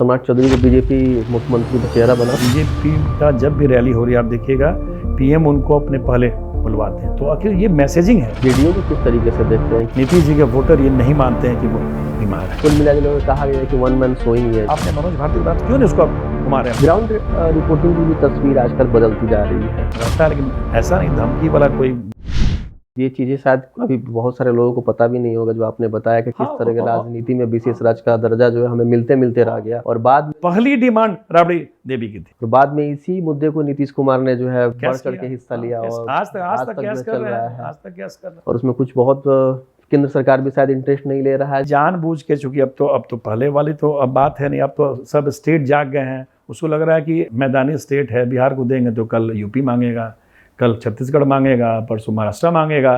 सम्राट चौधरी को बीजेपी मुख्यमंत्री का चेहरा बना। बीजेपी का जब भी रैली हो रही है आप देखिएगा पीएम उनको अपने पहले बुलवाते हैं, तो आखिर ये मैसेजिंग है। जेडीयू को किस तरीके से देखते हैं? नीतीश जी के वोटर ये नहीं मानते हैं कि वो बीमार है। कुल मिलाकर कहा गया है कि वन मैन शोइंग है। आपने मनोज भारती की बात क्यों नहीं उसको घुमा रहे हैं? ग्राउंड रिपोर्टिंग की भी तस्वीर आजकल बदलती जा रही है। रहता है, लेकिन ऐसा नहीं धमकी वाला कोई। ये चीजें शायद अभी बहुत सारे लोगों को पता भी नहीं होगा जो आपने बताया कि किस तरह के राजनीति में विशेष राज्य का दर्जा जो है हमें मिलते मिलते रह गया, और बाद पहली डिमांड राबड़ी देवी की थी, तो बाद में इसी मुद्दे को नीतीश कुमार ने जो है बढ़ चढ़ के हिस्सा लिया और आज तक जो चल रहा है। आज तक क्या कर रहे हैं। और उसमें कुछ बहुत केंद्र सरकार भी शायद इंटरेस्ट नहीं ले रहा है। जानबूझ के, चूंकि अब तो पहले वाली तो अब बात है नहीं, अब तो सब स्टेट जाग गए हैं। उसको लग रहा है कि मैदानी स्टेट है, बिहार को देंगे तो कल यूपी मांगेगा, कल छत्तीसगढ़ मांगेगा, परसों महाराष्ट्र मांगेगा।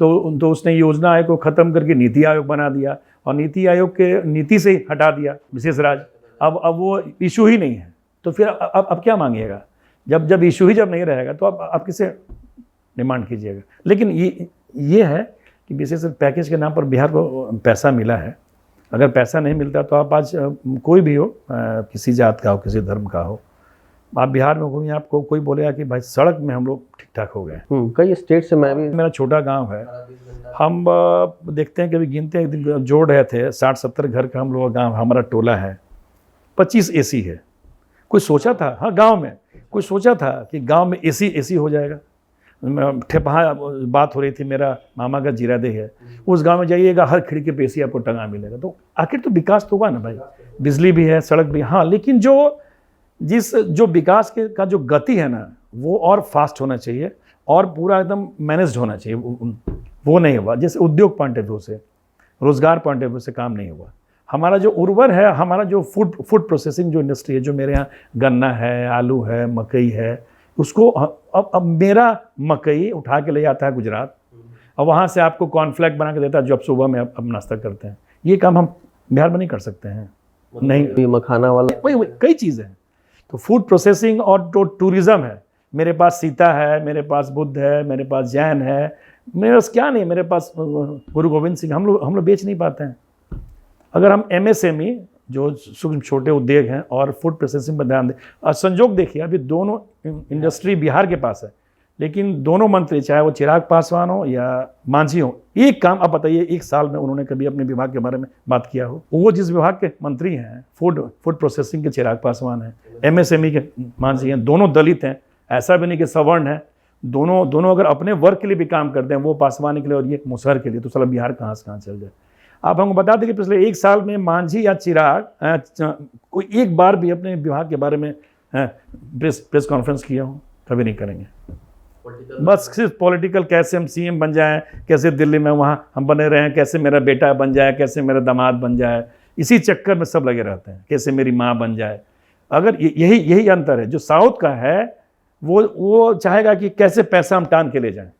तो उसने योजना आयोग को खत्म करके नीति आयोग बना दिया और नीति आयोग के नीति से ही हटा दिया विशेष राज्य। अब वो इशू ही नहीं है, तो फिर अब क्या मांगिएगा? जब इशू ही जब नहीं रहेगा तो अब किसे डिमांड कीजिएगा? लेकिन ये है कि विशेष पैकेज के नाम पर बिहार को पैसा मिला है। अगर पैसा नहीं मिलता तो आप आज कोई भी हो, किसी जात का हो, किसी धर्म का हो, आप बिहार में घूमिए, आपको कोई बोलेगा कि भाई सड़क में हम लोग ठीक ठाक हो गए। कई स्टेट से मैं भी, मेरा छोटा गांव है, हम देखते हैं कभी गिनते हैं, एक दिन जोड़ रहे थे 60-70 घर का हम लोग का गाँव, हमारा टोला है, 25 एसी है। कोई सोचा था, हाँ गांव में कोई सोचा था कि गांव में एसी हो जाएगा? वहाँ बात हो रही थी, मेरा मामा का जीरादेह है, उस गांव में जाइएगा हर खिड़की पे एसी आपको टंगा मिलेगा। तो आखिर तो विकास तो हुआ ना भाई, बिजली भी है, सड़क भी, हाँ, लेकिन जो विकास का जो गति है ना, वो और फास्ट होना चाहिए और पूरा एकदम मैनेज्ड होना चाहिए। वो नहीं हुआ। जैसे उद्योग पॉइंट ऑफ व्यू से, रोजगार पॉइंट ऑफ व्यू से काम नहीं हुआ। हमारा जो उर्वर है, हमारा जो फूड प्रोसेसिंग जो इंडस्ट्री है, जो मेरे यहाँ गन्ना है, आलू है, मकई है, उसको अब मेरा मकई उठा के ले जाता है गुजरात और वहाँ से आपको कॉर्नफ्लेक्स बना के देता है जो आप सुबह में अब नाश्ता करते हैं। ये काम हम बिहार में नहीं कर सकते हैं। नहीं, मखाना वाला वही कई चीज़ें हैं। तो फूड प्रोसेसिंग और जो टूरिज़्म है, मेरे पास सीता है, मेरे पास बुद्ध है, मेरे पास जैन है, मेरे पास क्या नहीं, मेरे पास गुरु गोविंद सिंह। हम लोग बेच नहीं पाते हैं। अगर हम MSME जो सूक्ष्म छोटे उद्योग हैं और फूड प्रोसेसिंग पर ध्यान दें, और संजोग देखिए अभी दोनों इंडस्ट्री बिहार के पास है, लेकिन दोनों मंत्री, चाहे वो चिराग पासवान हो या मांझी हो, एक काम आप बताइए, एक साल में उन्होंने कभी अपने विभाग के बारे में बात किया हो? वो जिस विभाग के मंत्री हैं, फूड प्रोसेसिंग के चिराग पासवान हैं, MSME के मांझी हैं, दोनों दलित हैं, ऐसा भी नहीं कि सवर्ण है। दोनों अगर अपने वर्ग के लिए भी काम करते हैं, वो पासवान के लिए और ये मुसहर के लिए, तो साला बिहार कहाँ से कहाँ चल जाए। आप हमको बता दें कि पिछले एक साल में मांझी या चिराग कोई एक बार भी अपने विभाग के बारे में प्रेस कॉन्फ्रेंस किया हो? कभी नहीं करेंगे। बस सिर्फ पॉलिटिकल, कैसे हम CM बन जाएं, कैसे दिल्ली में वहाँ हम बने रहें, कैसे मेरा बेटा बन जाए, कैसे मेरा दामाद बन जाए, इसी चक्कर में सब लगे रहते हैं, कैसे मेरी माँ बन जाए। अगर यही अंतर है। जो साउथ का है वो चाहेगा कि कैसे पैसा हम टान के ले जाएं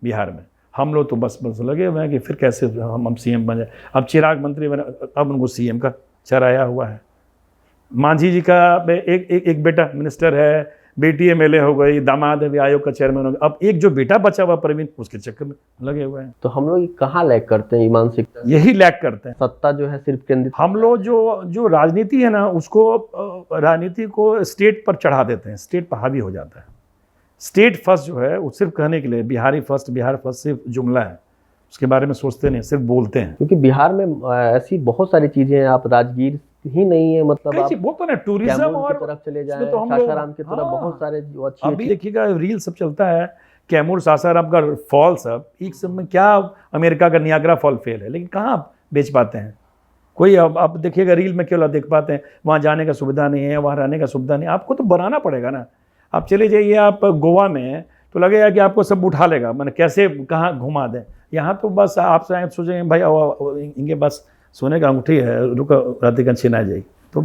बिहार में। हम लोग तो बस लगे हुए हैं कि फिर कैसे हम CM बन जाए। अब चिराग मंत्री बने, अब उनको CM का चराया हुआ है। मांझी जी का एक बेटा मिनिस्टर है, बेटी MLA हो गई, दामाद है आयोग का चेयरमैन हो गया। अब एक जो बेटा बचा हुआ प्रवीण, उसके चक्कर में लगे हुए हैं। तो हम लोग कहाँ लैग करते हैं? मानसिकता यही लैग करते हैं। सत्ता जो है सिर्फ केंद्रित, हम लोग जो राजनीति है ना, उसको राजनीति को स्टेट पर चढ़ा देते हैं, स्टेट पर हावी हो जाता है। स्टेट फर्स्ट जो है वो सिर्फ कहने के लिए, बिहार फर्स्ट सिर्फ जुमला है, उसके बारे में सोचते नहीं, सिर्फ बोलते हैं। क्योंकि बिहार में ऐसी बहुत सारी चीजें हैं, आप राजगीर ही नहीं है, मतलब आप वो तो ना टूरिज्म और तरफ चले जाएं, तो सासाराम की तरफ बहुत सारे जो अच्छी अभी देखिएगा रील सब चलता है, कैमूर सासाराम का फॉल सब एक समय क्या अमेरिका का नियाग्रा फॉल फेल है, लेकिन कहाँ आप बेच पाते हैं? कोई अब देखिएगा रील में केवल देख पाते हैं, वहाँ जाने का सुविधा नहीं है, वहाँ रहने का सुविधा नहीं। आपको तो बनाना पड़ेगा ना। आप चले जाइए आप गोवा में, तो लगेगा कि आपको सब उठा लेगा, मैंने कैसे कहाँ घुमा दें। यहाँ तो बस आप सोचेंगे भाई इनके पास सोने का अंगूठी है, रुको रात का छीना जाएगी। तो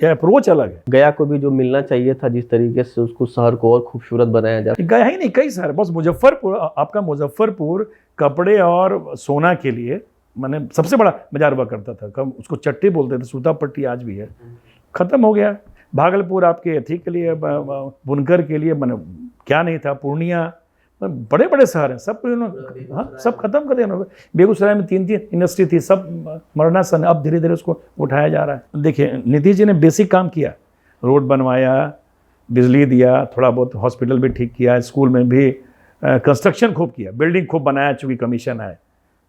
अप्रोच अलग है। गया को भी जो मिलना चाहिए था, जिस तरीके से उसको शहर को और खूबसूरत बनाया जाए। गया ही नहीं, कई शहर, बस मुजफ्फरपुर, आपका मुजफ्फरपुर कपड़े और सोना के लिए मैंने सबसे बड़ा बाजार हुआ करता था। कम उसको चट्टी बोलते थे, सूता पट्टी आज भी है, खत्म हो गया। भागलपुर आपके एथी के लिए, बुनकर के लिए, मैंने क्या नहीं था। पूर्णिया बड़े बड़े शहर हैं, सब उन्होंने, हाँ, सब खत्म कर दिया उन्होंने। बेगूसराय में 3 इंडस्ट्री थी, सब मरणासन, अब धीरे धीरे उसको उठाया जा रहा है। देखिए नीतीश जी ने बेसिक काम किया, रोड बनवाया, बिजली दिया, थोड़ा बहुत हॉस्पिटल भी ठीक किया, स्कूल में भी कंस्ट्रक्शन खूब किया, बिल्डिंग खूब बनाया, चूँकि कमीशन है।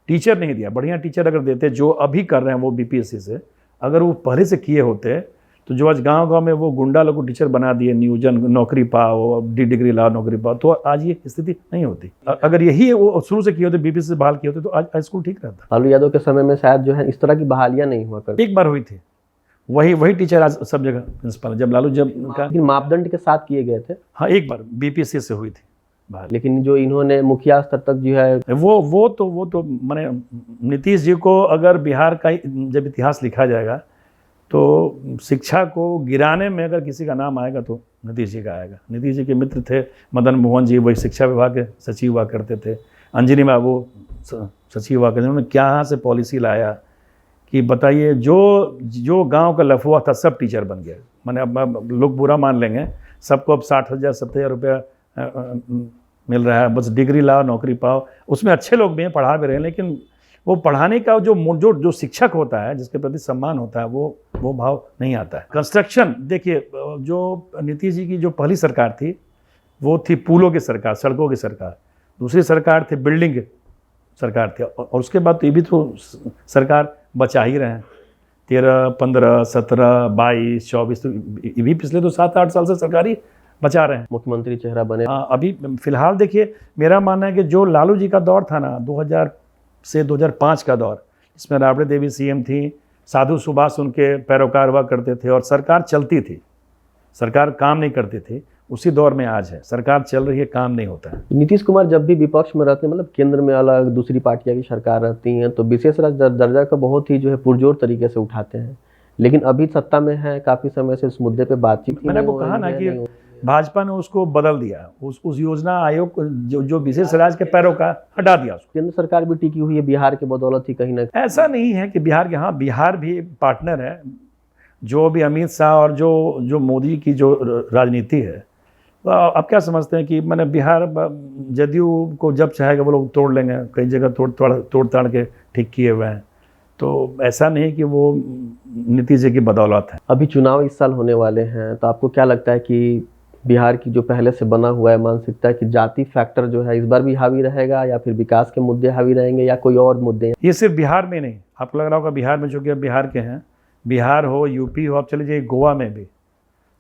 टीचर नहीं दिया, बढ़िया टीचर अगर देते, जो अभी कर रहे हैं वो बीपीएससी से, अगर वो पहले से किए होते तो जो आज गांव-गांव में वो गुंडा लोग को टीचर बना दिए, नियोजन, नौकरी पाओ, डिग्री लाओ, नौकरी पाओ, तो आज ये स्थिति नहीं होती। अगर यही वो शुरू से किए होते, बीपीएससी से बहाल किए होते, तो आज स्कूल ठीक रहता। लालू यादव के समय में शायद जो है इस तरह की बहालियां नहीं हुआ करती। एक बार हुई थी, वही टीचर आज सब जगह प्रिंसिपल, जब लालू का, लेकिन मापदंड के साथ किए गए थे। हाँ, एक बार बीपीएससी से हुई थी बहाल। लेकिन जो इन्होंने मुखिया स्तर तक जो है वो तो माने नीतीश जी को, अगर बिहार का जब इतिहास लिखा जाएगा तो शिक्षा को गिराने में अगर किसी का नाम आएगा तो नीतीश जी का आएगा। नीतीश जी के मित्र थे मदन मोहन जी, वही शिक्षा विभाग के सचिव हुआ करते थे, अंजनी बाबू सचिव हुआ करते थे। उन्होंने क्या से पॉलिसी लाया कि बताइए, जो गांव का लफुआ था सब टीचर बन गया। माने अब लोग बुरा मान लेंगे, सबको अब 60,000 70,000 रुपया मिल रहा है, बस डिग्री लाओ, नौकरी पाओ। उसमें अच्छे लोग भी हैं, पढ़ा भी रहे हैं, लेकिन वो पढ़ाने का जो शिक्षक होता है, जिसके प्रति सम्मान होता है, वो भाव नहीं आता है। कंस्ट्रक्शन देखिए, जो नीतीश जी की जो पहली सरकार थी वो थी पुलों की सरकार, सड़कों की सरकार। दूसरी सरकार थी बिल्डिंग की सरकार थी, और उसके बाद तो ये भी तो सरकार बचा ही रहे हैं। 13, 15, 17, 22, 24, तो ये भी पिछले तो 7-8 साल से सरकारी बचा रहे हैं, मुख्यमंत्री चेहरा बने। हाँ, अभी फिलहाल देखिए, मेरा मानना है कि जो लालू जी का दौर था ना, 2000 से 2005 का दौर, इसमें राबड़ी देवी सीएम थी, साधु सुभाष उनके पैरोकार हुआ करते थे, और सरकार चलती थी, सरकार काम नहीं करती थी। उसी दौर में आज है, सरकार चल रही है, काम नहीं होता है। नीतीश कुमार जब भी विपक्ष में रहते हैं, मतलब केंद्र में अलग दूसरी पार्टियां की सरकार रहती हैं, तो विशेष दर्जा का बहुत ही जो है पुरजोर तरीके से उठाते हैं। लेकिन अभी सत्ता में है, काफी समय से इस मुद्दे पे बातचीत। मैंने आपको कहा ना कि भाजपा ने उसको बदल दिया, उस योजना आयोग जो विशेष राज्य के पैरोकार हटा दिया उसको। केंद्र सरकार भी टिकी हुई है बिहार के बदौलत ही, कहीं ना ऐसा नहीं है कि बिहार के, हाँ, बिहार भी पार्टनर है। जो भी अमित शाह और जो मोदी की जो राजनीति है, तो आप क्या समझते हैं कि मैंने बिहार जदयू को जब चाहेगा वो लोग तोड़ लेंगे, कई जगह तोड़ ताड़ के ठीक किए हुए हैं। तो ऐसा नहीं कि वो नीतीश जी की बदौलत है। अभी चुनाव इस साल होने वाले हैं, तो आपको क्या लगता है कि बिहार की जो पहले से बना हुआ है मानसिकता है कि जाति फैक्टर जो है इस बार भी हावी रहेगा, या फिर विकास के मुद्दे हावी रहेंगे, या कोई और मुद्दे? ये सिर्फ बिहार में नहीं, आपको लग रहा होगा बिहार में, जो कि अब बिहार के हैं, बिहार हो, यूपी हो, आप चले जाइए गोवा में भी,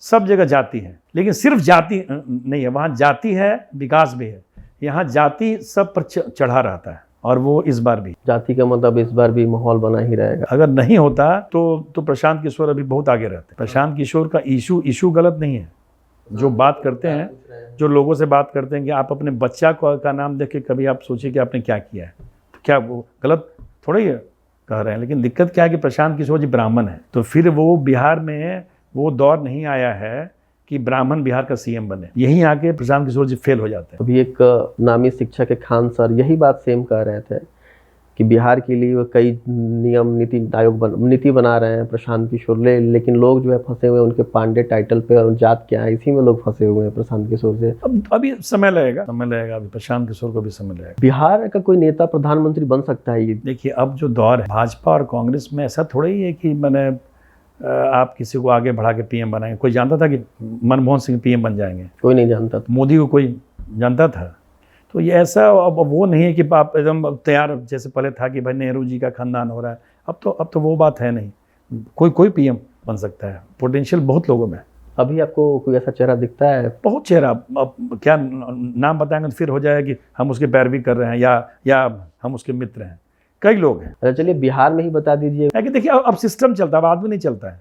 सब जगह जाति है। लेकिन सिर्फ जाति नहीं है, वहाँ जाति है, विकास भी है। यहाँ जाति सब पर चढ़ा रहता है, और वो इस बार भी। जाति का मतलब इस बार भी माहौल बना ही रहेगा। अगर नहीं होता तो प्रशांत किशोर अभी बहुत आगे रहते। प्रशांत किशोर का इशू गलत नहीं है। जो बात करते हैं, जो लोगों से बात करते हैं कि आप अपने बच्चा का नाम देख के कभी आप सोचिए कि आपने क्या किया है, तो क्या वो गलत थोड़ी है कह रहे हैं। लेकिन दिक्कत क्या है कि प्रशांत किशोर जी ब्राह्मण है, तो फिर वो बिहार में वो दौर नहीं आया है कि ब्राह्मण बिहार का सीएम बने। यहीं आके प्रशांत किशोर जी फेल हो जाते हैं। अभी एक नामी शिक्षक है खान सर, यही बात सेम कह रहे थे कि बिहार के लिए वो कई नियम नीति बना रहे हैं प्रशांत किशोर, लेकिन लोग जो है फंसे हुए हैं उनके पांडे टाइटल पे, और जात क्या है इसी में लोग फंसे हुए हैं प्रशांत किशोर से। अभी समय लगेगा, अभी प्रशांत किशोर को भी समय लगेगा। बिहार का कोई नेता प्रधानमंत्री बन सकता है ये? देखिए, अब जो दौर है भाजपा और कांग्रेस में, ऐसा थोड़ा ही है कि मैंने आप किसी को आगे बढ़ा के पीएम बनाएंगे। कोई जानता था कि मनमोहन सिंह पीएम बन जाएंगे? कोई नहीं जानता था। मोदी को कोई जानता था? तो ये ऐसा अब वो नहीं है कि आप एकदम तैयार, जैसे पहले था कि भाई नेहरू जी का खानदान हो रहा है। अब तो वो बात है नहीं, कोई पीएम बन सकता है। पोटेंशियल बहुत लोगों में। अभी आपको कोई ऐसा चेहरा दिखता है? बहुत चेहरा। अब क्या नाम बताएंगे तो फिर हो जाएगा कि हम उसकी पैरवी कर रहे हैं या हम उसके मित्र हैं। कई लोग हैं। अच्छा, चलिए बिहार में ही बता दीजिए। कि देखिए, अब सिस्टम चलता है, अब आदमी नहीं चलता है।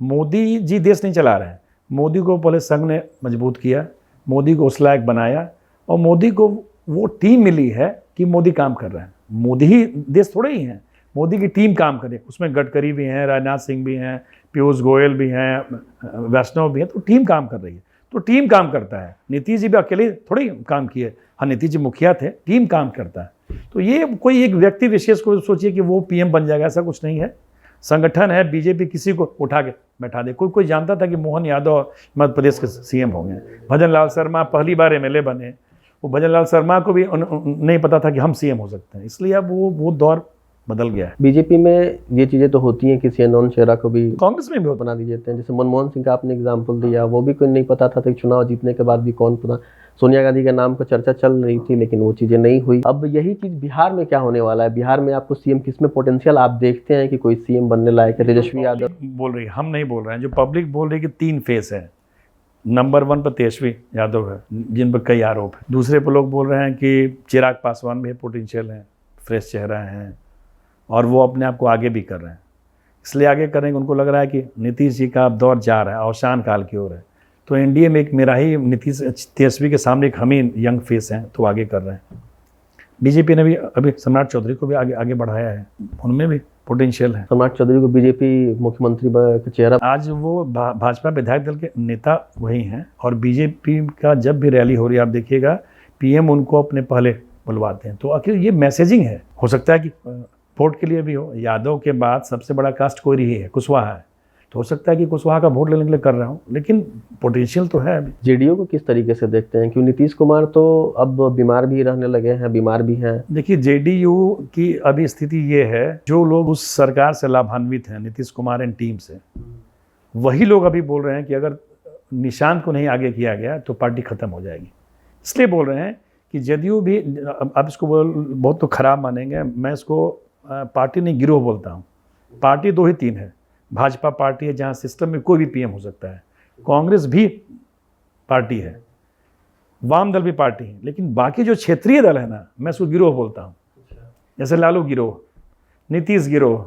मोदी जी देश नहीं चला रहे हैं। मोदी को पहले संघ ने मजबूत किया, मोदी को उस लायक बनाया, और मोदी को वो टीम मिली है कि मोदी काम कर रहे हैं। मोदी ही देश थोड़े ही हैं, मोदी की टीम काम करे। उसमें गडकरी भी हैं, राजनाथ सिंह भी हैं, पीयूष गोयल भी हैं, वैष्णव भी हैं। तो टीम काम कर रही है, तो टीम काम करता है। नीतीश जी भी अकेले थोड़ी काम किए। हाँ, नीतीश जी मुखिया थे, टीम काम करता है। तो ये कोई एक व्यक्ति विशेष को सोचिए कि वो पीएम बन जाएगा, ऐसा कुछ नहीं है। संगठन है, बीजेपी किसी को उठा के बैठा दे। कोई जानता था कि मोहन यादव मध्य प्रदेश के सीएम होंगे? भजन लाल शर्मा पहली बार एमएलए बने, वो भजन लाल शर्मा को भी नहीं पता था कि हम सीएम हो सकते हैं, इसलिए अब वो दौर बदल गया है। बीजेपी में ये चीज़ें तो होती हैं, किसी अननोन चेहरा को भी कांग्रेस में भी बना दिए जाते हैं। जैसे मनमोहन सिंह का आपने एग्जाम्पल दिया, वो भी कोई नहीं पता था, चुनाव जीतने के बाद भी कौन पता, सोनिया गांधी के नाम पर चर्चा चल रही थी लेकिन वो चीज़ें नहीं हुई। अब यही चीज़ बिहार में क्या होने वाला है? बिहार में आपको सीएम किसमें पोटेंशियल आप देखते हैं कि कोई सीएम बनने लायक है? तेजस्वी यादव बोल रही है, हम नहीं बोल रहे हैं, जो पब्लिक बोल रही है कि 3 फेस है। नंबर 1 पर तेजस्वी यादव है जिन पर कई आरोप है। दूसरे पर लोग बोल रहे हैं कि चिराग पासवान भी पोटेंशियल है, फ्रेश चेहरा है और वो अपने आप को आगे भी कर रहे हैं, इसलिए आगे करेंगे। उनको लग रहा है कि नीतीश जी का अब दौर जा रहा है, अवसान काल की ओर है, तो एनडीए में एक मेरा ही नीतीश तेजस्वी के सामने एक हम ही यंग फेस हैं, तो आगे कर रहे हैं। बीजेपी ने भी अभी सम्राट चौधरी को भी आगे बढ़ाया है, उनमें भी पोटेंशियल है। सम्राट चौधरी को बीजेपी मुख्यमंत्री का चेहरा, आज वो भाजपा विधायक दल के नेता वही हैं और बीजेपी का जब भी रैली हो रही है आप देखिएगा पीएम उनको अपने पहले बुलवाते हैं। तो आखिर ये मैसेजिंग है। हो सकता है कि वोट के लिए भी हो, यादव के बाद सबसे बड़ा कास्ट कोई रही है, कुशवाहा है, तो हो सकता है कि कुशवाहा का वोट लेने के लिए कर रहा हूँ, लेकिन पोटेंशियल तो है अभी। जेडीयू को किस तरीके से देखते हैं? क्यों नीतीश कुमार तो अब बीमार भी रहने लगे हैं, बीमार भी हैं। देखिए जेडीयू की अभी स्थिति ये है, जो लोग उस सरकार से लाभान्वित हैं नीतीश कुमार एंड टीम से, वही लोग अभी बोल रहे हैं कि अगर निशांत को नहीं आगे किया गया तो पार्टी खत्म हो जाएगी। इसलिए बोल रहे हैं कि जेडीयू भी, अब इसको बहुत तो खराब मानेंगे, मैं इसको पार्टी नहीं गिरोह बोलता हूँ। पार्टी 2 ही 3 है। भाजपा पार्टी है जहाँ सिस्टम में कोई भी पीएम हो सकता है, कांग्रेस भी पार्टी है, वाम दल भी पार्टी है, लेकिन बाकी जो क्षेत्रीय दल है ना, मैं उसको गिरोह बोलता हूँ। जैसे लालू गिरोह, नीतीश गिरोह,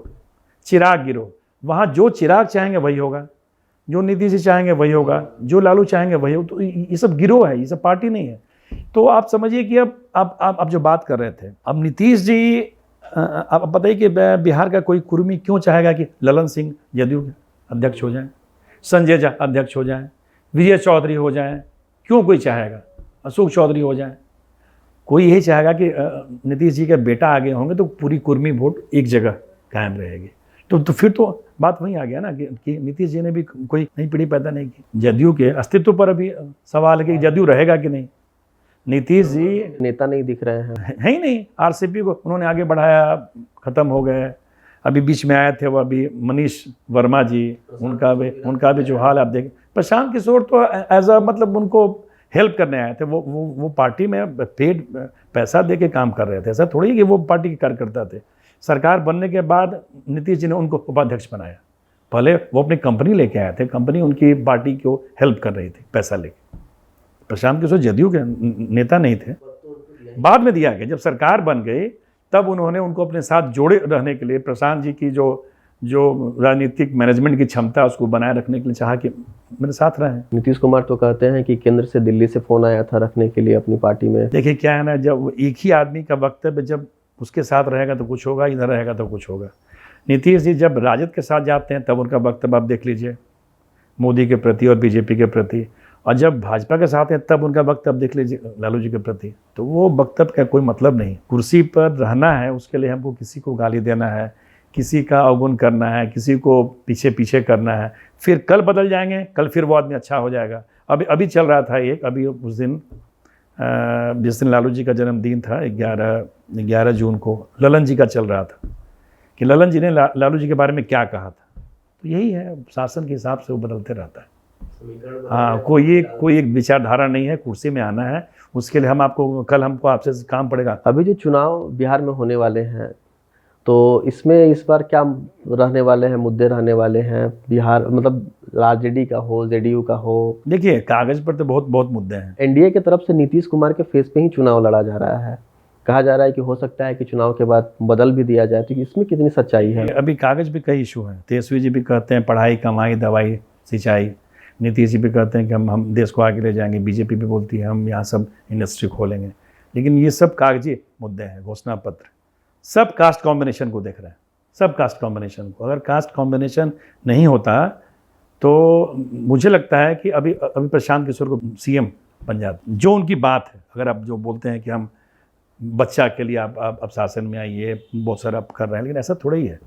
चिराग गिरोह, वहाँ जो चिराग चाहेंगे वही होगा, जो नीतीश जी चाहेंगे वही होगा, जो लालू चाहेंगे वही होगा। तो ये सब गिरोह है, ये सब पार्टी नहीं है। तो आप समझिए कि अब आप जो बात कर रहे थे, अब नीतीश जी, आप बताइए कि बिहार का कोई कुर्मी क्यों चाहेगा कि ललन सिंह जदयू के अध्यक्ष हो जाएं, संजय झा अध्यक्ष हो जाएं, विजय चौधरी हो जाएं? क्यों कोई चाहेगा अशोक चौधरी हो जाएं? कोई यही चाहेगा कि नीतीश जी के बेटा आगे होंगे तो पूरी कुर्मी वोट एक जगह कायम रहेगी। तो फिर तो बात वहीं आ गया ना कि नीतीश जी ने भी कोई नई पीढ़ी पैदा नहीं की। जदयू के अस्तित्व पर अभी सवाल है कि जदयू रहेगा कि नहीं। नीतीश जी नेता नहीं दिख रहे हैं, है ही नहीं। आरसीपी को उन्होंने आगे बढ़ाया, ख़त्म हो गए। अभी बीच में आए थे वो अभी मनीष वर्मा जी, उनका भी जो हाल आप देखें। प्रशांत किशोर तो एज अ मतलब उनको हेल्प करने आए थे, वो पार्टी में पेड पैसा दे के काम कर रहे थे, ऐसा थोड़ी कि वो पार्टी के कार्यकर्ता थे। सरकार बनने के बाद नीतीश जी ने उनको उपाध्यक्ष बनाया। पहले वो अपनी कंपनी लेके आए थे, कंपनी उनकी पार्टी को हेल्प कर रही थी पैसा लेके। प्रशांत किशोर जदयू के नेता नहीं थे, बाद में दिया गया। जब सरकार बन गई तब उन्होंने उनको अपने साथ जोड़े रहने के लिए प्रशांत जी की जो राजनीतिक मैनेजमेंट की क्षमता उसको बनाए रखने के लिए चाहा कि मेरे साथ रहें। नीतीश कुमार तो कहते हैं कि केंद्र से दिल्ली से फ़ोन आया था रखने के लिए अपनी पार्टी में। देखिए क्या है ना, जब एक ही आदमी का वक्तव्य जब उसके साथ रहेगा तो कुछ होगा, इधर रहेगा तो कुछ होगा। नीतीश जी जब राजद के साथ जाते हैं तब उनका वक्तव्य आप देख लीजिए, मोदी के प्रति और बीजेपी के प्रति, और जब भाजपा के साथ हैं तब उनका वक्तव्य देख लीजिए लालू जी के प्रति। तो वो वक्तव्य का कोई मतलब नहीं। कुर्सी पर रहना है, उसके लिए हमको किसी को गाली देना है, किसी का अवगुण करना है, किसी को पीछे करना है, फिर कल बदल जाएंगे, कल फिर वो आदमी अच्छा हो जाएगा। अभी चल रहा था एक, अभी उस दिन जिस दिन लालू जी का जन्मदिन था 11 जून को, ललन जी का चल रहा था कि ललन जी ने लालू जी के बारे में क्या कहा था। तो यही है, शासन के हिसाब से वो बदलते रहता है। हाँ, कोई एक विचारधारा नहीं है। कुर्सी में आना है, उसके लिए कल हमको आपसे काम पड़ेगा। अभी जो चुनाव बिहार में होने वाले हैं, तो इसमें इस बार क्या रहने वाले हैं, मुद्दे रहने वाले हैं बिहार, मतलब आरजेडी का हो, जेडीयू का हो? देखिए कागज पर तो बहुत मुद्दे हैं। एनडीए की तरफ से नीतीश कुमार के फेस पे ही चुनाव लड़ा जा रहा है। कहा जा रहा है कि हो सकता है कि चुनाव के बाद बदल भी दिया जाए, तो इसमें कितनी सच्चाई है? अभी कागज पे कई इशू हैं। तेजस्वी जी भी कहते हैं पढ़ाई, कमाई, दवाई, सिंचाई। नीतीश जी भी कहते हैं कि हम देश को आगे ले जाएंगे। बीजेपी भी बोलती है हम यहाँ सब इंडस्ट्री खोलेंगे। लेकिन ये सब कागजी मुद्दे हैं, घोषणा पत्र। सब कास्ट कॉम्बिनेशन को देख रहे हैं, सब कास्ट कॉम्बिनेशन को। अगर कास्ट कॉम्बिनेशन नहीं होता तो मुझे लगता है कि अभी प्रशांत किशोर को सीएम बन जाते। जो उनकी बात है, अगर आप जो बोलते हैं कि हम बच्चा के लिए आप शासन में आइए, बहुत सारा आप कर रहे हैं, लेकिन ऐसा थोड़ा ही है।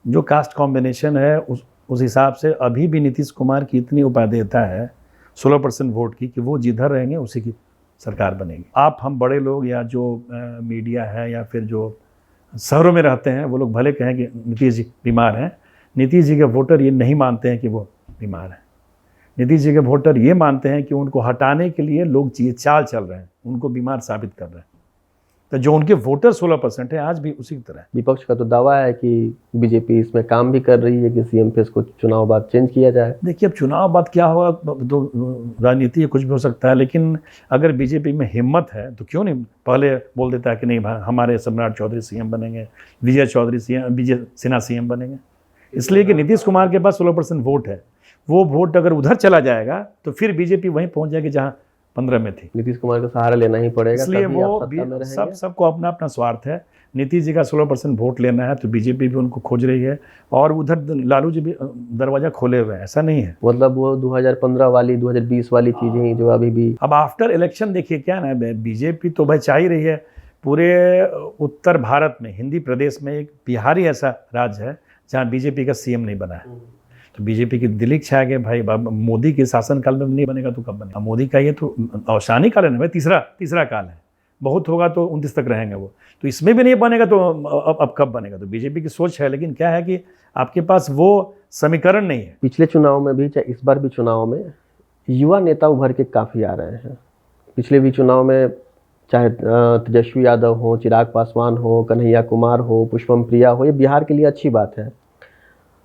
जो कास्ट कॉम्बिनेशन है उस हिसाब से अभी भी नीतीश कुमार की इतनी उपादेयता है 16% वोट की कि वो जिधर रहेंगे उसी की सरकार बनेगी। आप हम बड़े लोग या जो मीडिया है या फिर जो शहरों में रहते हैं वो लोग भले कहें कि नीतीश जी बीमार हैं, नीतीश जी के वोटर ये नहीं मानते हैं कि वो बीमार हैं। नीतीश जी के वोटर ये मानते हैं कि उनको हटाने के लिए लोग चाल चल रहे हैं, उनको बीमार साबित कर रहे हैं। तो जो उनके वोटर 16% है आज भी उसी की तरह है। विपक्ष का तो दावा है कि बीजेपी इसमें काम भी कर रही है कि सीएम फेस को चुनाव बाद चेंज किया जाए। देखिए अब चुनाव बाद क्या होगा तो राजनीति कुछ भी हो सकता है, लेकिन अगर बीजेपी में हिम्मत है तो क्यों नहीं पहले बोल देता है कि नहीं भाई हमारे सम्राट चौधरी सीएम बनेंगे, विजय सिन्हा सीएम बनेंगे। इसलिए कि नीतीश कुमार के पास 16% वोट है, वो वोट अगर उधर चला जाएगा तो फिर बीजेपी वहीं पहुंच जाएगी जहां 15 में थी। नीतीश कुमार का सहारा लेना ही पड़ेगा, इसलिए वो सबको अपना अपना स्वार्थ है। नीतीश जी का 16% वोट लेना है तो बीजेपी भी उनको खोज रही है और उधर लालू जी भी दरवाजा खोले हुए हैं, ऐसा नहीं है। मतलब वो 2015 वाली 2020 वाली चीजें जो अभी भी। अब आफ्टर इलेक्शन देखिए क्या ना, बीजेपी तो भाई चाह ही रही है। पूरे उत्तर भारत में हिंदी प्रदेश में एक बिहार ही ऐसा राज्य है जहाँ बीजेपी का सीएम नहीं बना है। तो बीजेपी की दिल इच्छा है कि भाई मोदी के शासनकाल में नहीं बनेगा तो कब बनेगा। मोदी का ये तो अवसानी काल है ना भाई, तीसरा काल है, बहुत होगा तो 29 तक रहेंगे वो, तो इसमें भी नहीं बनेगा तो अब कब बनेगा। तो बीजेपी की सोच है, लेकिन क्या है कि आपके पास वो समीकरण नहीं है। पिछले चुनाव में भी चाहे इस बार भी चुनाव में युवा नेता उभर के काफ़ी आ रहे हैं। पिछले भी चुनाव में चाहे तेजस्वी यादव हो, चिराग पासवान हो, कन्हैया कुमार हो, पुष्पम प्रिया हो, ये बिहार के लिए अच्छी बात है।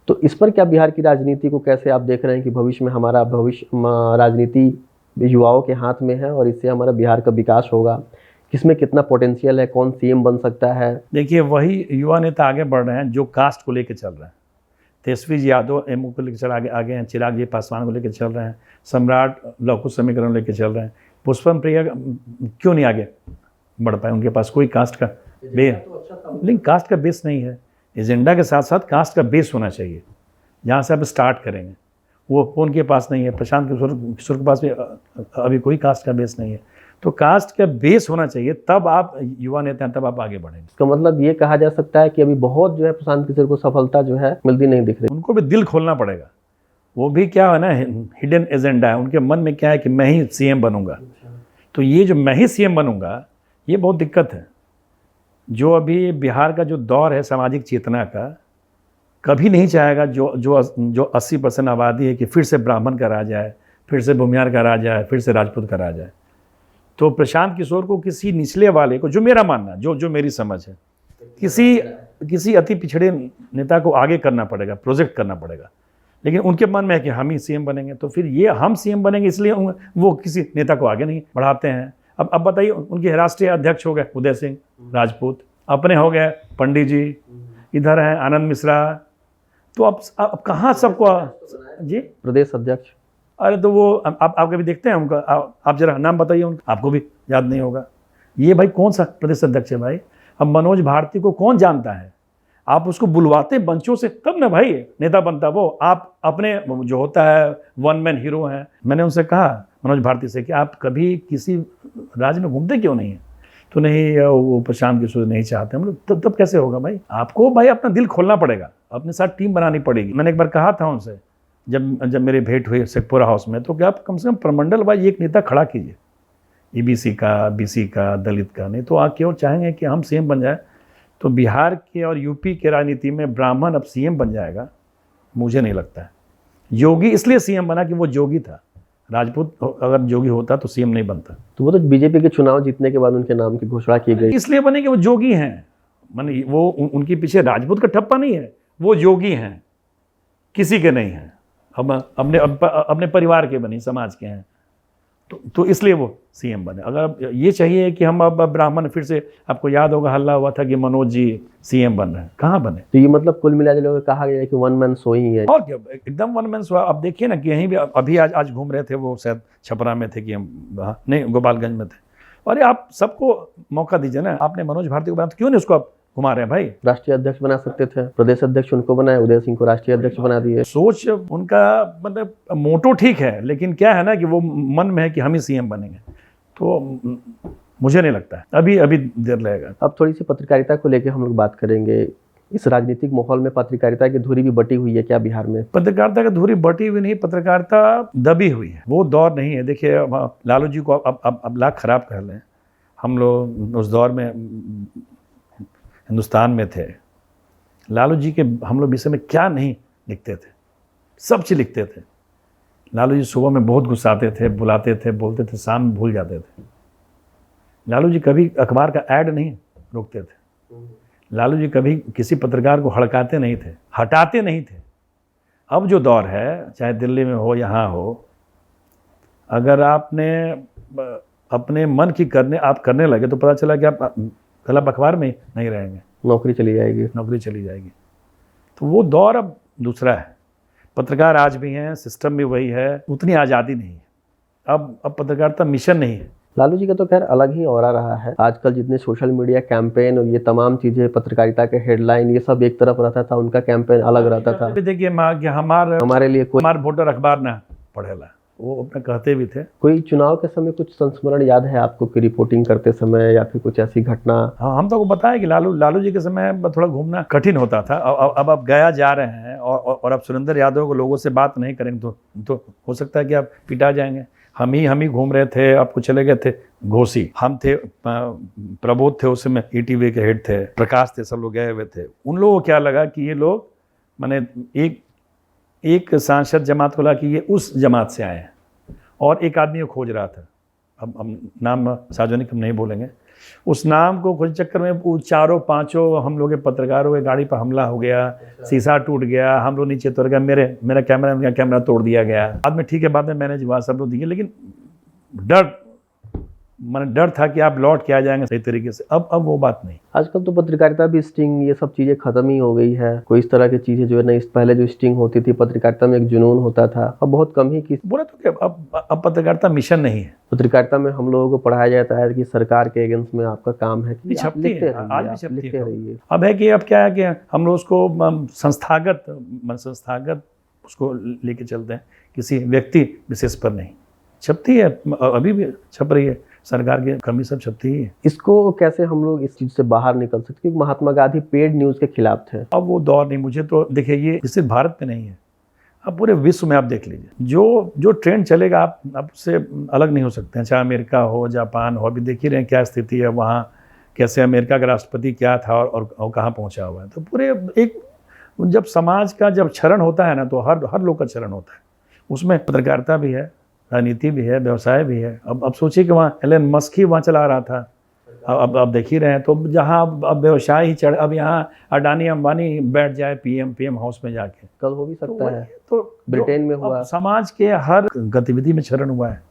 तो इस पर क्या बिहार की राजनीति को कैसे आप देख रहे हैं कि भविष्य में हमारा राजनीति युवाओं के हाथ में है और इससे हमारा बिहार का विकास होगा, किसमें कितना पोटेंशियल है, कौन सीएम बन सकता है? देखिए वही युवा नेता आगे बढ़ रहे हैं जो कास्ट को लेकर चल रहे हैं। तेजस्वी यादव एमओ को लेकर आगे हैं, चिराग जी पासवान को लेकर चल रहे हैं, सम्राट लघु समीकरण लेकर चल रहे हैं। पुष्पम प्रिया क्यों नहीं आगे बढ़ पाए? उनके पास कोई कास्ट का लेकिन कास्ट का बेस नहीं है। एजेंडा के साथ साथ कास्ट का बेस होना चाहिए जहाँ से आप स्टार्ट करेंगे, वो उनके पास नहीं है। प्रशांत किशोर के पास भी अभी कोई कास्ट का बेस नहीं है। तो कास्ट का बेस होना चाहिए, तब आप युवा नेता हैं, तब आप आगे बढ़ेंगे। इसका मतलब ये कहा जा सकता है कि अभी बहुत जो है प्रशांत किशोर को सफलता जो है मिलती नहीं दिख रही। उनको भी दिल खोलना पड़ेगा। वो भी क्या है ना, हिडन एजेंडा है उनके मन में, क्या है कि मैं ही सीएम बनूंगा। तो ये जो मैं ही सीएम बनूंगा, ये बहुत दिक्कत है। जो अभी बिहार का जो दौर है सामाजिक चेतना का, कभी नहीं चाहेगा जो 80% आबादी है कि फिर से ब्राह्मण का राज आए, फिर से भूमिहार का राज आए, फिर से राजपूत का राज आए। तो प्रशांत किशोर को किसी निचले वाले को, जो मेरा मानना, जो मेरी समझ है, किसी अति पिछड़े नेता को आगे करना पड़ेगा, प्रोजेक्ट करना पड़ेगा। लेकिन उनके मन में है कि हम ही सीएम बनेंगे, तो फिर ये हम सीएम बनेंगे, इसलिए वो किसी नेता को आगे नहीं बढ़ाते हैं। अब बताइए, उनके राष्ट्रीय अध्यक्ष हो गए उदय सिंह राजपूत, अपने हो गए पंडित जी, इधर हैं आनंद मिश्रा। तो अब कहाँ सबको जी प्रदेश अध्यक्ष? अरे तो वो आप कभी देखते हैं उनका? आप जरा नाम बताइए उनका, आपको भी याद नहीं होगा। ये भाई कौन सा प्रदेश अध्यक्ष है भाई? अब मनोज भारती को कौन जानता है? आप उसको बुलवाते बंचों से तब ना भाई नेता बनता वो। आप अपने जो होता है वन मैन हीरो हैं। मैंने उनसे कहा मनोज भारती से कि आप कभी किसी राज्य में घूमते क्यों नहीं है? तो नहीं, वो प्रशांत किशोर नहीं चाहते। हम लोग तब कैसे होगा भाई? आपको भाई अपना दिल खोलना पड़ेगा, अपने साथ टीम बनानी पड़ेगी। मैंने एक बार कहा था उनसे, जब मेरी भेंट हुई शेखपुरा हाउस में, तो क्या आप कम से कम प्रमंडल वाइज एक नेता खड़ा कीजिए, ईबीसी का, बीसी का, दलित का। नहीं तो आप क्यों चाहेंगे कि हम सीएम बन जाए? तो बिहार के और यूपी के राजनीति में ब्राह्मण अब सीएम बन जाएगा, मुझे नहीं लगता है। योगी इसलिए सीएम बना कि वो जोगी था, राजपूत अगर जोगी होता तो सीएम नहीं बनता। तो वो तो बीजेपी के चुनाव जीतने के बाद उनके नाम की घोषणा की गई, इसलिए बने कि वो जोगी हैं। माने वो उनके पीछे राजपूत का ठप्पा नहीं है, वो जोगी हैं, किसी के नहीं हैं, हम अपने परिवार के बने, समाज के हैं। तो इसलिए वो सीएम बने। अगर ये चाहिए कि हम अब ब्राह्मण, फिर से आपको याद होगा हल्ला हुआ था कि मनोज जी सीएम बन रहे हैं, कहाँ बने? तो ये मतलब कुल मिला के कहा गया है कि वन मैन शो ही है। और क्या, एकदम वन मैन शो। अब देखिए ना कि यहीं भी अभी आज घूम रहे थे, वो शायद छपरा में थे कि हम नहीं गोपालगंज में थे। अरे आप सबको मौका दीजिए ना। आपने मनोज भारती को बनाया तो क्यों नहीं उसको आप घुमा रहे हैं भाई? राष्ट्रीय अध्यक्ष बना सकते थे, प्रदेश अध्यक्ष उनको बनाए, उदय सिंह को राष्ट्रीय अध्यक्ष बना दिए। सोच उनका मतलब मोटो ठीक है, लेकिन क्या है ना कि वो मन में है कि हम ही सीएम बनेंगे। तो मुझे नहीं लगता है, अभी देर लगेगा। अब थोड़ी सी पत्रकारिता को लेकर हम लोग बात करेंगे। इस राजनीतिक माहौल में पत्रकारिता की धुरी भी बटी हुई है क्या बिहार में? पत्रकारिता की धुरी बटी हुई नहीं, पत्रकारिता दबी हुई है, वो दौर नहीं है। देखिए अब लालू जी को अब लाख खराब कर लें, हम लोग उस दौर में हिंदुस्तान में थे, लालू जी के हम लोग विषय में क्या नहीं लिखते थे, सब चीज़ लिखते थे। लालू जी सुबह में बहुत गुस्साते थे, बुलाते थे, बोलते थे, शाम में भूल जाते थे। लालू जी कभी अखबार का ऐड नहीं रोकते थे, लालू जी कभी किसी पत्रकार को हड़काते नहीं थे, हटाते नहीं थे। अब जो दौर है, चाहे दिल्ली में हो यहाँ हो, अगर आपने अपने मन की करने लगे तो पता चला कि आप कल आप अखबार में नहीं रहेंगे, नौकरी चली जाएगी। तो वो दौर अब दूसरा है। पत्रकार आज भी हैं, सिस्टम भी वही है, उतनी आज़ादी नहीं है। अब पत्रकारिता मिशन नहीं है। लालू जी का तो खैर अलग ही ऑरा रहा है। आजकल जितने सोशल मीडिया कैंपेन और ये तमाम चीजें, पत्रकारिता के हेडलाइन, ये सब एक तरफ रहता था, उनका कैंपेन अलग रहता था। देखिए हमारे लिए कोई हमारे वोटर अखबार ना पढ़ेला, वो अपने कहते भी थे। कोई चुनाव के समय कुछ संस्मरण याद है आपको कि रिपोर्टिंग करते समय या फिर कुछ ऐसी घटना? हाँ, हम तो बताया कि लालू जी के समय थोड़ा घूमना कठिन होता था। अब गया जा रहे हैं और अब सुरेंद्र यादव को लोगों से बात नहीं करेंगे तो हो सकता है कि आप पिटा जाएंगे। हम ही घूम रहे थे, आपको चले गए थे घोसी, हम थे, प्रबोध थे, उस समय ईटीवी के हेड थे, प्रकाश थे, सब लोग गए हुए थे। उन लोगों को क्या लगा कि ये लोग माने एक सांसद जमात को लगा कि ये उस जमात से आए हैं, और एक आदमी को खोज रहा था। अब नाम सार्वजनिक हम नहीं बोलेंगे। उस नाम को खोज चक्कर में वो चारों पांचों हम लोग पत्रकारों के गाड़ी पर हमला हो गया, शीशा टूट गया, हम लोग नीचे उतर गए, मेरा कैमरा तोड़ दिया गया। बाद में ठीक है, बाद में मैनेज हुआ, सब लोग दिए, लेकिन डर था कि आप लौट के आ जाएंगे सही तरीके से। अब वो बात नहीं। आजकल तो पत्रकारिता भी स्टिंग, ये सब चीजें खत्म ही हो गई है। कोई इस तरह की चीजें जो है ना, पहले जो स्टिंग होती थी पत्रकारिता में, एक जुनून होता था, अब बहुत कम ही बोला तो क्या, अब पत्रकारिता मिशन नहीं है। पत्रकारिता में हम लोगों को पढ़ाया जाता है कि सरकार के अगेंस्ट में आपका काम है कि आप लिखते रहिए। अब है कि अब क्या है कि हम लोग उसको संस्थागत उसको लेके चलते हैं, किसी व्यक्ति विशेष पर नहीं। छपती है, अभी भी छप रही है, सरकार की कमी सब छपती ही है। इसको कैसे हम लोग इस चीज से बाहर निकल सकते? क्योंकि महात्मा गांधी पेड न्यूज के खिलाफ थे। अब वो दौर नहीं। मुझे तो देखिए, ये सिर्फ भारत में नहीं है, अब पूरे विश्व में आप देख लीजिए, जो ट्रेंड चलेगा आप उससे अलग नहीं हो सकते हैं। चाहे अमेरिका हो, जापान हो, अभी देख ही रहे हैं क्या स्थिति है वहाँ, कैसे अमेरिका का राष्ट्रपति क्या था और कहाँ पहुँचा हुआ है। तो पूरे एक जब समाज का जब क्षरण होता है ना, तो हर लोग का क्षरण होता है। उसमें पत्रकारिता भी है, राजनीति भी है, व्यवसाय भी है। अब सोचिए कि वहाँ एलन मस्क ही वहाँ चला रहा था, अब देख ही रहे हैं। तो जहाँ अब व्यवसाय ही चढ़, अब यहाँ अडानी अंबानी बैठ जाए पीएम हाउस में जाके, कल हो भी सकता है। तो ब्रिटेन में हुआ, समाज के हर गतिविधि में क्षरण हुआ है,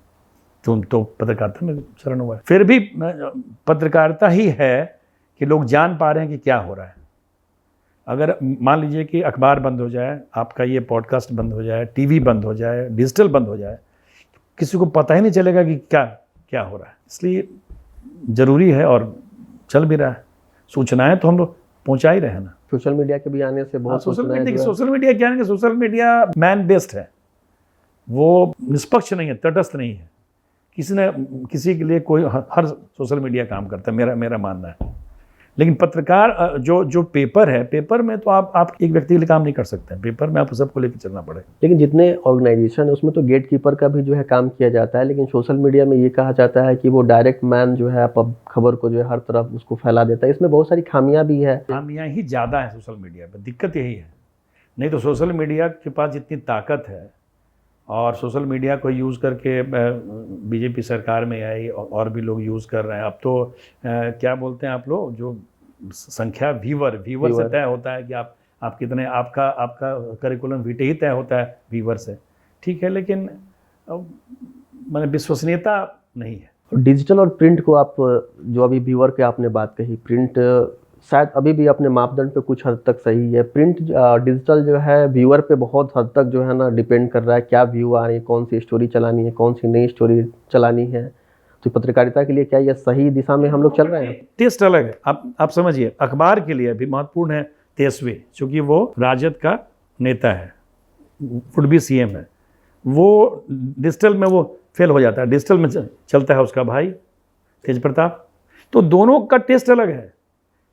तो पत्रकारिता में क्षरण हुआ है। फिर भी पत्रकारिता ही है कि लोग जान पा रहे हैं कि क्या हो रहा है। अगर मान लीजिए कि अखबार बंद हो जाए, आपका ये पॉडकास्ट बंद हो जाए, टीवी बंद हो जाए, डिजिटल बंद हो जाए, किसी को पता ही नहीं चलेगा कि क्या हो रहा है। इसलिए ज़रूरी है और चल भी रहा है। सूचनाएं तो हम लोग पहुँचा ही रहे हैं ना। सोशल मीडिया के भी आने से बहुत सोशल मीडिया क्या है कि सोशल मीडिया मैन बेस्ड है, वो निष्पक्ष नहीं है, तटस्थ नहीं है। किसी के लिए कोई हर सोशल मीडिया काम करता है, मेरा मानना है। लेकिन पत्रकार जो पेपर है, पेपर में तो आप एक व्यक्ति के लिए काम नहीं कर सकते हैं, पेपर में आपको सबको लेकर चलना पड़ेगा। लेकिन जितने ऑर्गेनाइजेशन है उसमें तो गेट कीपर का भी जो है काम किया जाता है, लेकिन सोशल मीडिया में ये कहा जाता है कि वो डायरेक्ट मैन जो है अब खबर को जो है हर तरफ उसको फैला देता है। इसमें बहुत सारी खामियां भी है। खामियां ही ज़्यादा है सोशल मीडिया पर, दिक्कत यही है। नहीं तो सोशल मीडिया के पास जितनी ताकत है, और सोशल मीडिया को यूज़ करके बीजेपी सरकार में आई और भी लोग यूज़ कर रहे हैं। अब तो क्या बोलते हैं आप लोग, जो संख्या व्यूअर से तय होता है कि आप कितने, आपका करिकुलम विटे ही तय होता है व्यूअर से, ठीक है। लेकिन मैंने विश्वसनीयता नहीं है। डिजिटल और प्रिंट को आप, जो अभी व्यूअर के आपने बात कही, प्रिंट शायद अभी भी अपने मापदंड पे कुछ हद तक सही है। प्रिंट डिजिटल जो है व्यूअर पे बहुत हद तक जो है ना डिपेंड कर रहा है, क्या व्यू आ रही है, कौन सी स्टोरी चलानी है, कौन सी नई स्टोरी चलानी है। तो पत्रकारिता के लिए क्या यह सही दिशा में हम लोग चल रहे हैं? टेस्ट अलग है। आप समझिए, अखबार के लिए भी महत्वपूर्ण है तेजस्वी, क्योंकि वो राजद का नेता है, वुड बी सीएम है। वो डिजिटल में वो फेल हो जाता है, डिजिटल में चलता है उसका भाई तेज प्रताप। तो दोनों का टेस्ट अलग है।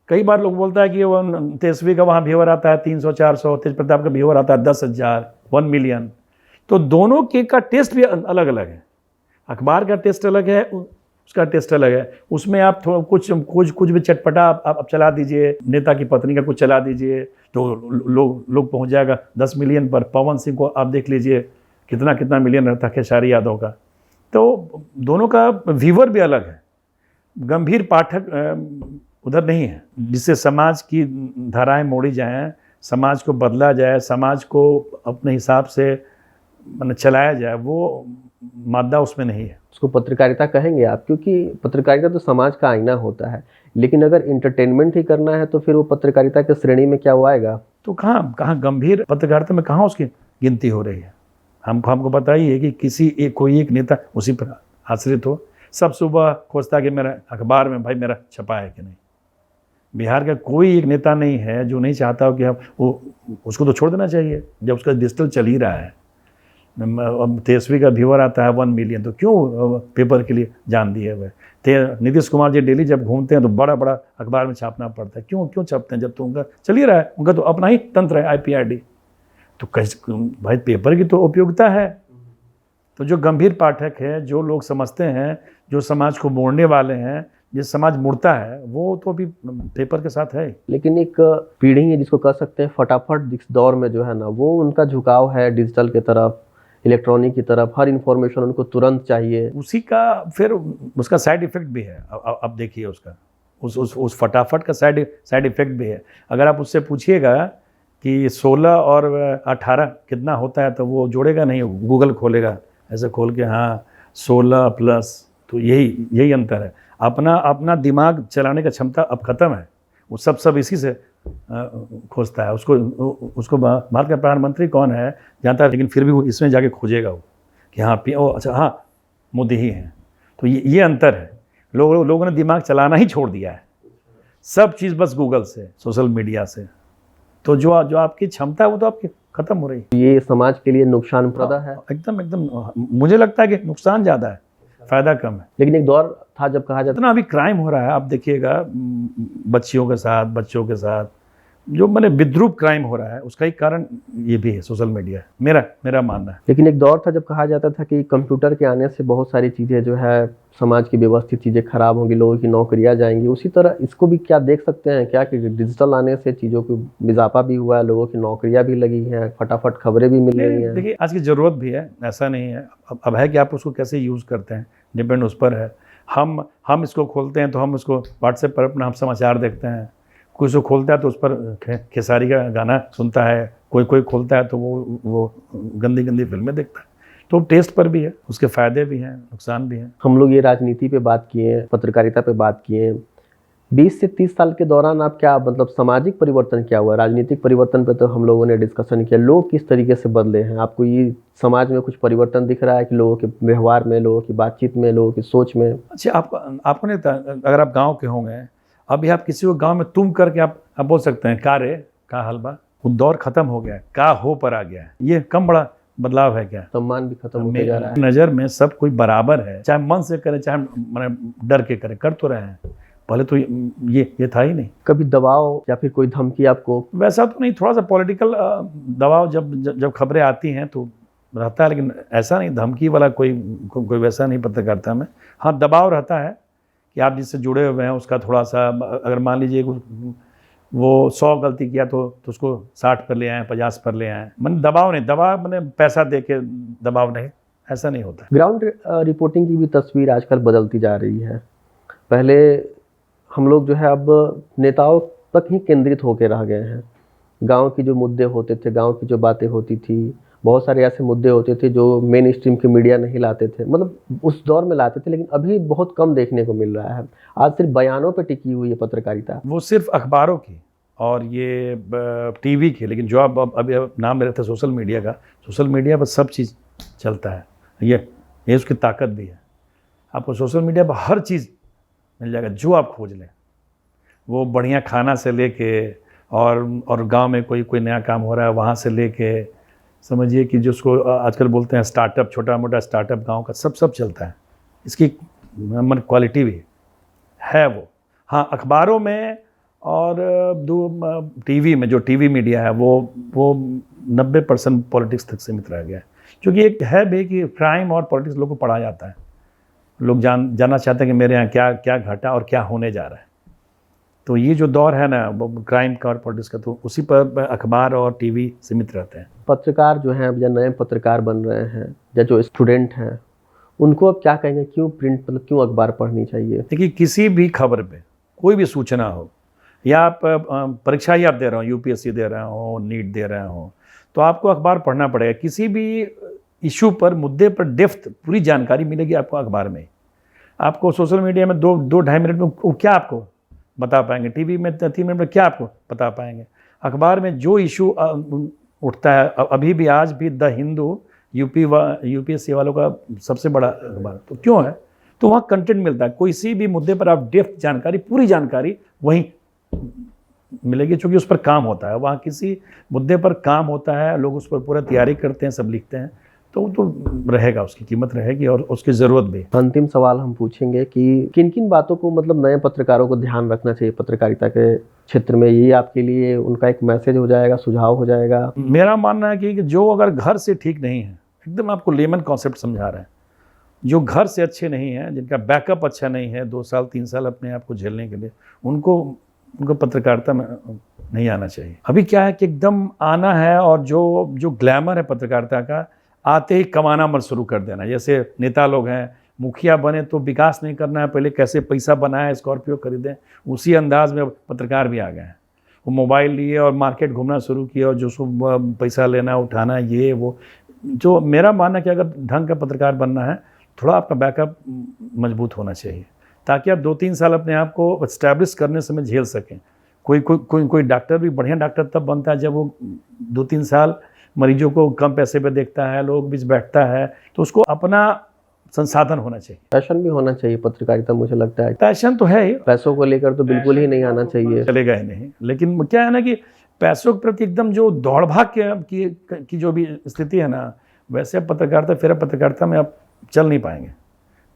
कई बार लोग बोलता है कि वो तेजस्वी का वहाँ व्यूअर आता है 300-400, तेज प्रताप का व्यूअर आता है 10,000, 1 मिलियन। तो दोनों के का टेस्ट भी अलग अलग है। अखबार का टेस्ट अलग है, उसका टेस्ट अलग है। उसमें आप थोड़ा कुछ भी चटपटा आप चला दीजिए, नेता की पत्नी का कुछ चला दीजिए तो लोग पहुंच जाएगा 10 मिलियन पर। पवन सिंह को आप देख लीजिए कितना मिलियन रहता है खेसारी यादव का। तो दोनों का व्यूअर भी अलग है। गंभीर पाठक उधर नहीं है, जिससे समाज की धाराएं मोड़ी जाएं, समाज को बदला जाए, समाज को अपने हिसाब से मतलब चलाया जाए, वो मादा उसमें नहीं है। उसको पत्रकारिता कहेंगे आप? क्योंकि पत्रकारिता तो समाज का आईना होता है, लेकिन अगर इंटरटेनमेंट ही करना है तो फिर वो पत्रकारिता की श्रेणी में क्या वो आएगा? तो कहाँ गंभीर पत्रकारिता में कहाँ उसकी गिनती हो रही है? हमको बताइए कि कोई एक नेता उसी पर आश्रित हो। सब सुबह खोजता है कि मेरा अखबार में भाई मेरा छपा है कि नहीं। बिहार का कोई एक नेता नहीं है जो नहीं चाहता हो कि वो उसको तो छोड़ देना चाहिए जब उसका डिजिटल चल ही रहा है। अब तेजस्वी का व्यूअर आता है 1 मिलियन, तो क्यों पेपर के लिए जान दिए हुए? नीतीश कुमार जी डेली जब घूमते हैं तो बड़ा अखबार में छापना पड़ता है। क्यों छापते हैं जब तो उनका चल ही रहा है? उनका तो अपना ही तंत्र है IPRD। तो भाई पेपर की तो उपयोगिता है। तो जो गंभीर पाठक है, जो लोग समझते हैं, जो समाज को मोड़ने वाले हैं, जिस समाज मुड़ता है, वो तो अभी पेपर के साथ है। लेकिन एक पीढ़ी है जिसको कह सकते हैं फटाफट इस दौर में जो है ना, वो उनका झुकाव है डिजिटल की तरफ, इलेक्ट्रॉनिक की तरफ। हर इन्फॉर्मेशन उनको तुरंत चाहिए। उसी का फिर उसका साइड इफेक्ट भी है। अब देखिए उसका उस फटाफट का साइड इफेक्ट भी है। अगर आप उससे पूछिएगा कि 16 और 18 कितना होता है तो वो जोड़ेगा नहीं, गूगल खोलेगा ऐसे खोल के, हाँ 16 प्लस। तो यही अंतर है। अपना दिमाग चलाने का क्षमता अब ख़त्म है। वो सब इसी से खोजता है। उसको भारत का प्रधानमंत्री कौन है जानता है, लेकिन फिर भी वो इसमें जाके खोजेगा वो कि हाँ अच्छा हाँ मोदी ही हैं। तो ये अंतर है। लोगों ने दिमाग चलाना ही छोड़ दिया है। सब चीज़ बस गूगल से, सोशल मीडिया से। तो जो आपकी क्षमता है वो तो आपकी खत्म हो रही है। ये समाज के लिए नुकसानप्रद है। एकदम मुझे लगता है कि नुकसान ज़्यादा है, फ़ायदा कम है। लेकिन एक दौर था जब कहा जाता इतना अभी क्राइम हो रहा है, आप देखिएगा बच्चियों के साथ, बच्चों के साथ जो मैंने विद्रूप क्राइम हो रहा है, उसका एक कारण ये भी है सोशल मीडिया, मेरा मानना है। लेकिन एक दौर था जब कहा जाता था कि कंप्यूटर के आने से बहुत सारी चीज़ें जो है समाज की व्यवस्थित चीज़ें खराब होंगी, लोगों की नौकरियां जाएंगी। उसी तरह इसको भी क्या देख सकते हैं क्या कि डिजिटल आने से चीज़ों को इजाफा भी हुआ है, लोगों की नौकरियां भी लगी हैं, फटाफट खबरें भी मिल रही हैं? देखिए आज की ज़रूरत भी है, ऐसा नहीं है। अब है कि आप उसको कैसे यूज़ करते हैं, डिपेंड उस पर है। हम इसको खोलते हैं तो हम उसको व्हाट्सएप पर अपना हम समाचार देखते हैं। कोई उसको खोलता है तो उस पर खेसारी का गाना सुनता है, कोई खोलता है तो वो गंदी फिल्में देखता है। तो टेस्ट पर भी है, उसके फ़ायदे भी हैं, नुकसान भी हैं। हम लोग ये राजनीति पे बात किए, पत्रकारिता पे बात किए। 20 से 30 साल के दौरान आप क्या मतलब सामाजिक परिवर्तन क्या हुआ? राजनीतिक परिवर्तन पे तो हम लोगों ने डिस्कशन किया, लोग किस तरीके से बदले हैं? आपको ये समाज में कुछ परिवर्तन दिख रहा है कि लोगों के व्यवहार में, लोगों की बातचीत में, लोगों की सोच में? अच्छा, आपको नहीं था, अगर आप गाँव के होंगे, अभी आप किसी को गाँव में तुम करके आप बोल सकते हैं, का रे का हलवा। वो दौर खत्म हो गया है, का हो पर आ गया है। ये कम बड़ा बदलाव है क्या? सम्मान भी खत्म होते जा रहा है। नज़र में सब कोई बराबर है, चाहे मन से करे चाहे मैंने डर के करे, कर तो रहे हैं। पहले तो ये था ही नहीं। कभी दबाव या फिर कोई धमकी आपको? वैसा तो नहीं, थोड़ा सा पॉलिटिकल दबाव जब खबरें आती हैं तो रहता है, लेकिन ऐसा नहीं धमकी वाला कोई वैसा नहीं पत्रकारिता में। हाँ दबाव रहता है कि आप जिससे जुड़े हुए हैं उसका थोड़ा सा, अगर मान लीजिए वो 100 गलती किया तो उसको 60 पर ले आए, 50 पर ले आए। मैंने दबाव नहीं, दबाव मैंने पैसा दे के दबाव नहीं, ऐसा नहीं होता। ग्राउंड रिपोर्टिंग की भी तस्वीर आजकल बदलती जा रही है। पहले हम लोग जो है अब नेताओं तक ही केंद्रित होकर रह गए हैं। गांव की जो मुद्दे होते थे, गांव की जो बातें होती थी, बहुत सारे ऐसे मुद्दे होते थे जो मेन स्ट्रीम की मीडिया नहीं लाते थे, मतलब उस दौर में लाते थे, लेकिन अभी बहुत कम देखने को मिल रहा है। आज सिर्फ बयानों पे टिकी हुई है पत्रकारिता। वो सिर्फ अखबारों की और ये टीवी की, लेकिन जो आप अभी नाम ले रहे थे सोशल मीडिया का, सोशल मीडिया पर सब चीज़ चलता है। ये उसकी ताकत भी है। आपको सोशल मीडिया पर हर चीज़ मिल जाएगा जो आप खोज लें। वो बढ़िया खाना से लेके और गांव में कोई नया काम हो रहा है वहाँ से लेके, समझिए कि जिसको आजकल बोलते हैं स्टार्टअप, छोटा मोटा स्टार्टअप गांव का सब चलता है। इसकी क्वालिटी भी है वो। हाँ अखबारों में और टीवी में जो टीवी मीडिया है वो 90% पॉलिटिक्स तक सीमित रह गया है। क्योंकि एक है भी कि क्राइम और पॉलिटिक्स लोगों को पढ़ा जाता है, लोग जानना चाहते हैं कि मेरे यहाँ क्या क्या घटा और क्या होने जा रहा है। तो ये जो दौर है ना क्राइम का और पॉलिटिक्स का, तो उसी पर अखबार और टीवी सीमित रहते हैं। पत्रकार जो हैं अब या नए पत्रकार बन रहे हैं या जो स्टूडेंट हैं, उनको अब क्या कहेंगे, क्यों प्रिंट मतलब क्यों अखबार पढ़नी चाहिए? देखिए, किसी भी खबर पे कोई भी सूचना हो, या आप परीक्षा ही आप दे रहे हो, यूपीएससी दे रहे हो, नीट दे रहे हो, तो आपको अखबार पढ़ना पड़ेगा। किसी भी इशू पर, मुद्दे पर डेप्थ पूरी जानकारी मिलेगी आपको अखबार में। आपको सोशल मीडिया में 2-2.5 मिनट में वो क्या आपको बता पाएंगे, टीवी में 3 मिनट में क्या आपको बता पाएंगे। अखबार में जो इशू उठता है, अभी भी आज भी द हिंदू यूपीएससी वालों का सबसे बड़ा अखबार, तो क्यों है? तो वहाँ कंटेंट मिलता है। कोई सी भी मुद्दे पर आप डेप्थ जानकारी, पूरी जानकारी वहीं मिलेगी, क्योंकि उस पर काम होता है। वहाँ किसी मुद्दे पर काम होता है, लोग उस पर पूरा तैयारी करते हैं, सब लिखते हैं, तो रहेगा, उसकी कीमत रहेगी और उसकी ज़रूरत भी। अंतिम सवाल हम पूछेंगे कि किन किन बातों को मतलब नए पत्रकारों को ध्यान रखना चाहिए पत्रकारिता के क्षेत्र में? ये आपके लिए उनका एक मैसेज हो जाएगा, सुझाव हो जाएगा? मेरा मानना है कि जो अगर घर से ठीक नहीं है, एकदम आपको लेमन कॉन्सेप्ट समझा रहे हैं, जो घर से अच्छे नहीं हैं, जिनका बैकअप अच्छा नहीं है, 2 साल 3 साल अपने आप को झेलने के लिए, उनको पत्रकारिता में नहीं आना चाहिए। अभी क्या है कि एकदम आना है, और जो ग्लैमर है पत्रकारिता का, आते ही कमाना मत शुरू कर देना। जैसे नेता लोग हैं, मुखिया बने तो विकास नहीं करना है, पहले कैसे पैसा बनाए, स्कॉर्पियो खरीदें, उसी अंदाज में पत्रकार भी आ गए हैं। वो मोबाइल लिए और मार्केट घूमना शुरू किया, और जो सब पैसा लेना उठाना, ये वो। जो मेरा मानना है कि अगर ढंग का पत्रकार बनना है, थोड़ा आपका बैकअप मजबूत होना चाहिए, ताकि आप 2-3 साल अपने आप को इस्टेब्लिश करने समय झेल सकें। कोई डॉक्टर भी बढ़िया डॉक्टर तब बनता है जब वो 2-3 साल मरीजों को कम पैसे पे देखता है, लोग बीच बैठता है, तो उसको अपना संसाधन होना चाहिए। पैशन भी होना चाहिए पत्रकारिता, मुझे लगता है। पैशन तो है ही, पैसों को लेकर तो बिल्कुल ही नहीं आना चाहिए, चलेगा ही नहीं। लेकिन क्या है ना कि पैसों के प्रति एकदम जो दौड़ भाग की जो भी स्थिति है ना, वैसे अब पत्रकारिता, फिर पत्रकारिता में आप चल नहीं पाएंगे।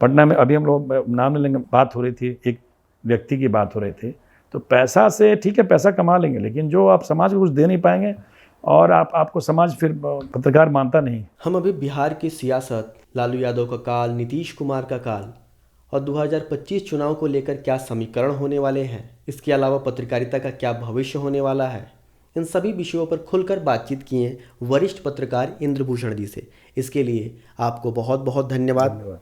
पटना में अभी हम लोग नाम नहीं लेंगे, बात हो रही थी, एक व्यक्ति की बात हो रही थी, तो पैसा से ठीक है, पैसा कमा लेंगे, लेकिन जो आप समाज को कुछ दे नहीं पाएंगे, और आपको समाज फिर पत्रकार मानता नहीं। हम अभी बिहार की सियासत, लालू यादव का काल, नीतीश कुमार का काल और 2025 चुनाव को लेकर क्या समीकरण होने वाले हैं, इसके अलावा पत्रकारिता का क्या भविष्य होने वाला है, इन सभी विषयों पर खुलकर बातचीत किए वरिष्ठ पत्रकार इंद्रभूषण जी से। इसके लिए आपको बहुत बहुत धन्यवाद।